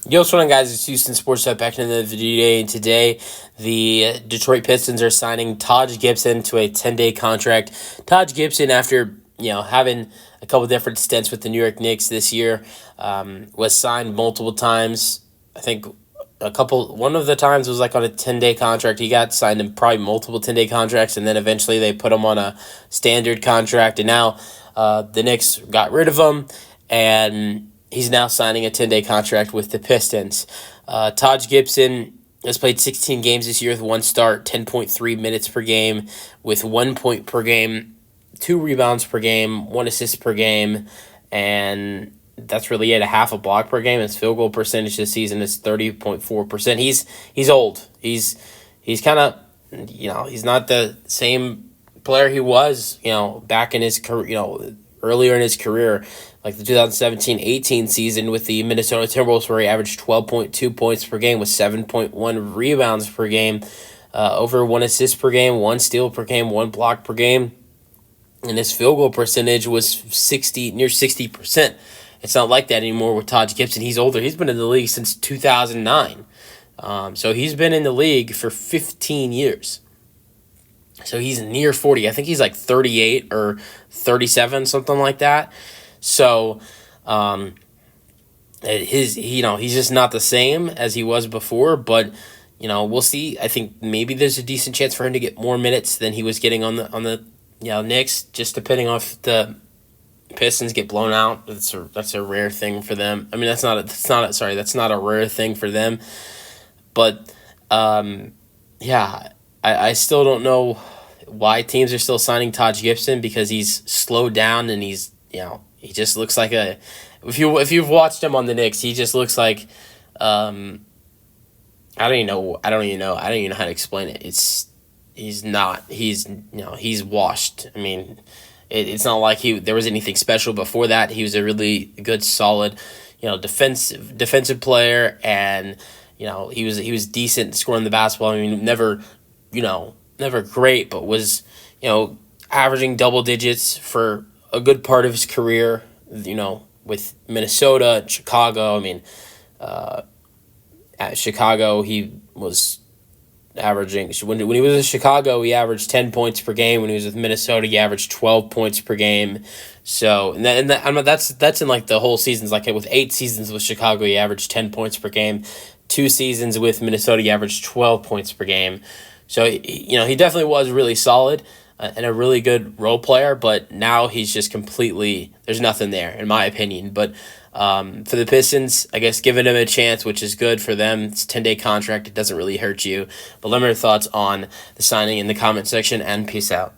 Yo, what's going on, guys? It's Houston Sports Talk back in the video today. And today, the Detroit Pistons are signing Taj Gibson to a 10-day contract. Taj Gibson, after having a couple different stints with the New York Knicks this year, was signed multiple times. I think one of the times was like on a 10-day contract. He got signed in probably multiple 10-day contracts, and then eventually they put him on a standard contract. And now the Knicks got rid of him, and he's now signing a 10-day contract with the Pistons. Taj Gibson has played 16 games this year with one start, 10.3 minutes per game, with 1 point per game, 2 rebounds per game, 1 assist per game, and that's really it. A half a block per game. His field goal percentage this season is 30.4%. He's old. He's kind of he's not the same player he was back in his career. Earlier in his career, like the 2017-18 season with the Minnesota Timberwolves, where he averaged 12.2 points per game with 7.1 rebounds per game, over 1 assist per game, 1 steal per game, 1 block per game, and his field goal percentage was near 60%. It's not like that anymore with Taj Gibson. He's older. He's been in the league since 2009. So he's been in the league for 15 years. So he's near 40. I think he's like 38 or 37, something like that. So he's just not the same as he was before, but we'll see. I think maybe there's a decent chance for him to get more minutes than he was getting on the Knicks, just depending on if the Pistons get blown out. That's a rare thing for them. I mean, that's not a rare thing for them. But I still don't know why teams are still signing Taj Gibson, because he's slowed down and he just looks like if you've watched him on the Knicks, he just looks like I don't even know how to explain it. He's washed. I mean, it's not like there was anything special before that. He was a really good, solid, defensive player, and he was decent scoring the basketball. I mean, never great, but was, averaging double digits for a good part of his career, with Minnesota, Chicago. I mean, at Chicago, he was averaging, when he was in Chicago, he averaged 10 points per game. When he was with Minnesota, he averaged 12 points per game. So, that's in like the whole seasons. Like with 8 seasons with Chicago, he averaged 10 points per game. 2 seasons with Minnesota, he averaged 12 points per game. So, he definitely was really solid and a really good role player, but now he's just completely, there's nothing there, in my opinion. But for the Pistons, I guess giving him a chance, which is good for them. It's a 10-day contract. It doesn't really hurt you. But let me know your thoughts on the signing in the comment section, and peace out.